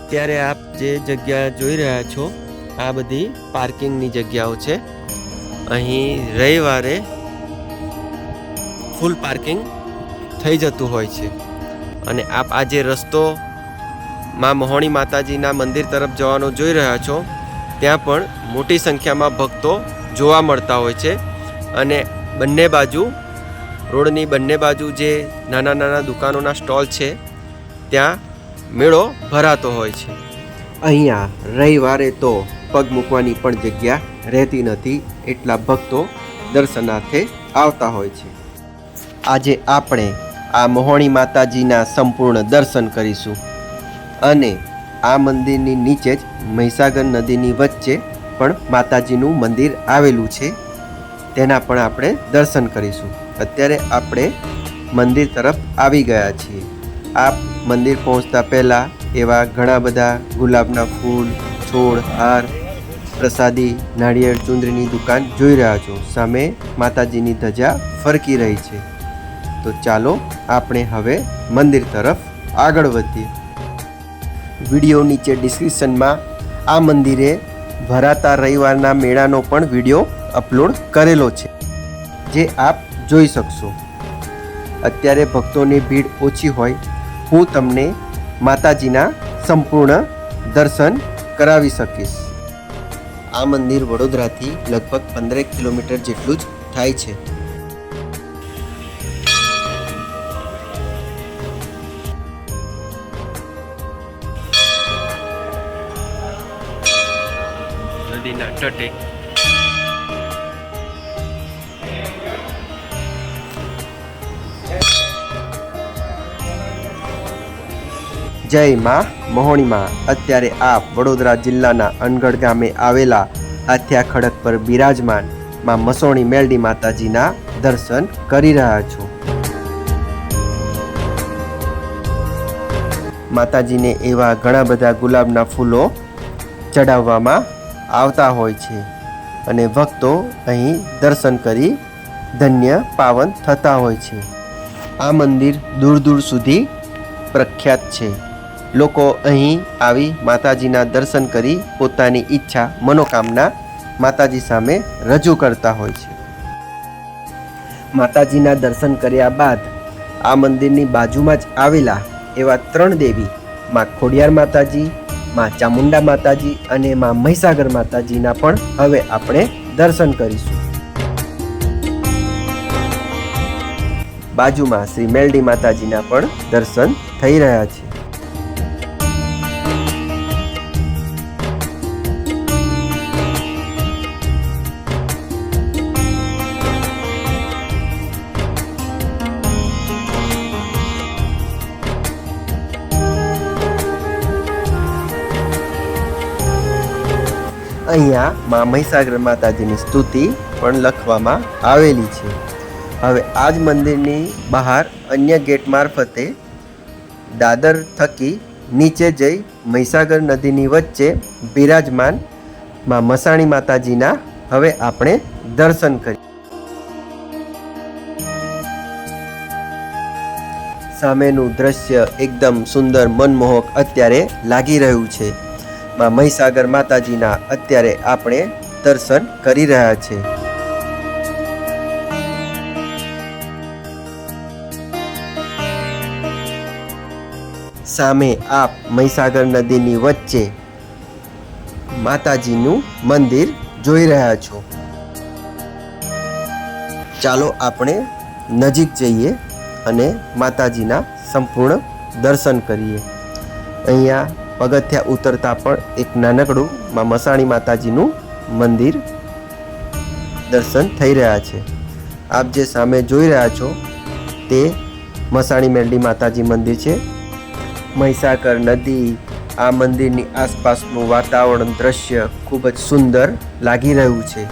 અત્યારે આપ જે જગ્યા જોઈ રહ્યા છો આ બધી પાર્કિંગની જગ્યાઓ છે। અહીં રવિવારે ફૂલ પાર્કિંગ થઈ જતું હોય છે અને આપ આ જે રસ્તો માં મહોણી માતાજીના મંદિર તરફ જવાનો જોઈ રહ્યા છો ત્યાં પણ મોટી સંખ્યામાં ભક્તો જોવા મળતા હોય છે અને બંને બાજુ રોડની બંને બાજુ જે નાના નાના દુકાનોના સ્ટોલ છે ત્યાં મેળો ભરાતો હોય છે। અહીંયા રવિવારે તો પગ મૂકવાની પણ જગ્યા રહેતી નથી, એટલા ભક્તો દર્શનાર્થે આવતા હોય છે। આજે આપણે આ મહોણી માતાજીના સંપૂર્ણ દર્શન કરીશું અને આ મંદિરની નીચે જ મહીસાગર નદીની વચ્ચે પણ માતાજીનું મંદિર આવેલું છે, તેના પણ આપણે દર્શન કરીશું। અત્યારે આપણે મંદિર તરફ આવી ગયા છીએ। આ મંદિર પહોંચતા પહેલાં એવા ઘણા બધા ગુલાબના ફૂલ, છોડ, હાર, પ્રસાદી, નાળિયેર ચુંદડીની દુકાન જોઈ રહ્યા છો। સામે માતાજીની ધજા ફરકી રહી છે। તો ચાલો આપણે હવે મંદિર તરફ આગળ વધીએ। વિડીયો નીચે ડિસ્ક્રિપ્શનમાં આ મંદિરે ભરાતા રવિવારના મેળાનો પણ વિડીયો અપલોડ કરેલો છે, જે આપ જોઈ શકશો। અત્યારે ભક્તોની ભીડ ઓછી હોય, હું તમને માતાજીના સંપૂર્ણ દર્શન કરાવી શકીશ। આ મંદિર વડોદરાથી લગભગ 15 કિલોમીટર જેટલું જ થાય છે। નદીના તટે જય માં મહોણી માં। અત્યારે આપ વડોદરા જિલ્લાના અનગઢ ગામે આવેલા હાથિયા ખડક પર બિરાજમાન માં મસોણી મેલડી માતાજીના દર્શન કરી રહ્યા છો। માતાજીને એવા ઘણા બધા ગુલાબના ફૂલો ચડાવવામાં આવતા હોય છે અને ભક્તો અહીં દર્શન કરી ધન્ય પાવન થતા હોય છે। આ મંદિર દૂર દૂર સુધી પ્રખ્યાત છે। લોકો અહીં આવી માતાજીના દર્શન કરી પોતાની ઈચ્છા મનોકામના માતાજી સામે રજૂ કરતા હોય છે। માતાજીના દર્શન કર્યા બાદ આ મંદિરની બાજુમાં જ આવેલા એવા 3 દેવી માં ખોડિયાર માતાજી, માં ચામુંડા માતાજી અને માં મહીસાગર માતાજીના પણ હવે આપણે દર્શન કરીશું। બાજુમાં શ્રી મેલડી માતાજીના પણ દર્શન થઈ રહ્યા છે। અહીંયા માં મહીસાગર માતાજીની સ્તુતિ પણ લખવામાં આવેલી છે। હવે આ જ મંદિરની બહાર અન્ય ગેટ મારફતે દાદર થકી નીચે જઈ મહીસાગર નદીની વચ્ચે બિરાજમાન માં મસાણી માતાજીના હવે આપણે દર્શન કરીએ। સામેનું દ્રશ્ય એકદમ સુંદર મનમોહક અત્યારે લાગી રહ્યું છે। માં મહીસાગર માતાજીના અત્યારે આપણે દર્શન કરી રહ્યા છે। સામે આપ મહીસાગર નદીની વચ્ચે માતાજીનું મંદિર જોઈ રહ્યા છો। ચાલો આપણે નજીક જઈએ અને માતાજીના સંપૂર્ણ દર્શન કરીએ। અહીંયા પગથિયા ઉતરતા પણ એક નાનકડું માં મસાણી માતાજીનું મંદિર દર્શન થઈ રહ્યા છે। આપ જે સામે જોઈ રહ્યા છો તે મસાણી મેલડી માતાજી મંદિર છે। મહીસાગર નદી, આ મંદિરની આસપાસનું વાતાવરણ દ્રશ્ય ખૂબ જ સુંદર લાગી રહ્યું છે।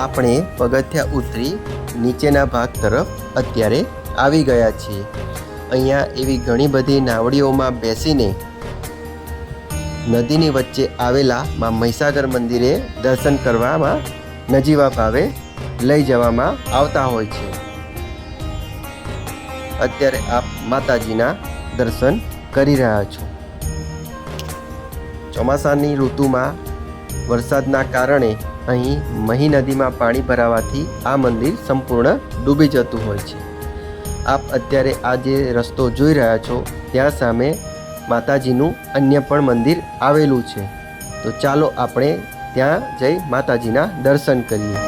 આપણે પગથિયા ઉતરી નીચેના ભાગ તરફ અત્યારે આવી ગયા છીએ. અહીંયા એવી ઘણી બધી નાવડીઓમાં બેસીને નદીની વચ્ચે આવેલા માં મહીસાગર મંદિરે દર્શન કરવામાં નજીવા ભાવે લઈ જવામાં આવતા હોય છે. અત્યારે આપ માતાજીના દર્શન કરી રહ્યા છો. ચોમાસાની ઋતુમાં વરસાદના કારણે અહીં મહી નદીમાં પાણી ભરાવાથી આ મંદિર સંપૂર્ણ ડૂબી જતું હોય છે. આપ અત્યારે આ જે રસ્તો જોઈ રહ્યા છો ત્યાં સામે માતાજીનું અન્ય પણ મંદિર આવેલું છે. તો ચાલો આપણે ત્યાં જઈ માતાજીના દર્શન કરીએ.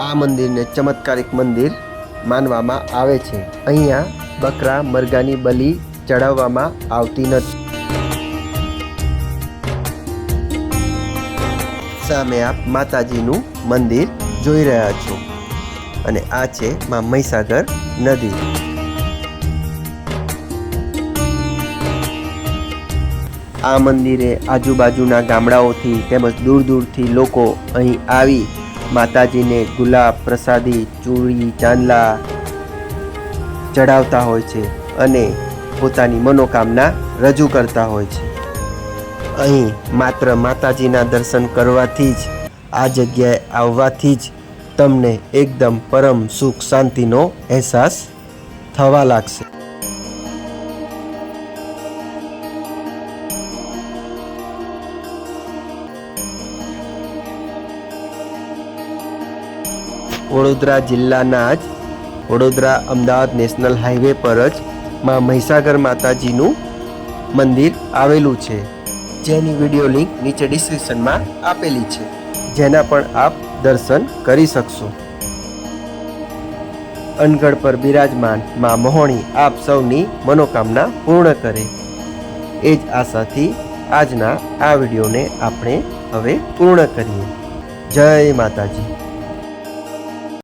આ મંદિરને ચમત્કારિક મંદિર માનવામાં આવે છે. અહીંયા બકરા મરઘાની બલિ ચડાવવામાં આવતી નથી. સામે આપ માતાજીનું મંદિર જોઈ રહ્યા છો અને આ છે માં મહીસાગર નદી. આ મંદિરે આજુબાજુના ગામડાઓથી તેમજ દૂર દૂરથી લોકો અહીં આવી માતાજીને ગુલાબ, પ્રસાદી, ચૂડી, ચાંદલા ચડાવતા હોય છે અને પોતાની મનોકામના રજૂ કરતા હોય છે. અહીં માત્ર માતાજીના દર્શન કરવાથી જ, આ જગ્યાએ આવવાથી જ તમને એકદમ પરમ સુખ શાંતિનો અહેસાસ થવા લાગશે. વડોદરા જિલ્લાના જ વડોદરા અમદાવાદ નેશનલ હાઈવે પર જ માં મહીસાગર માતાજીનું મંદિર આવેલું છે, જેની વિડીયો લિંક નીચે ડિસ્ક્રિપ્શનમાં આપેલી છે, જેના પણ આપ દર્શન કરી શકશો. અનગઢ પર બિરાજમાન માં મહોણી આપ સૌની મનોકામના પૂર્ણ કરે, એ જ આશાથી આજના આ વિડીયોને આપણે હવે પૂર્ણ કરીએ. જય માતાજી.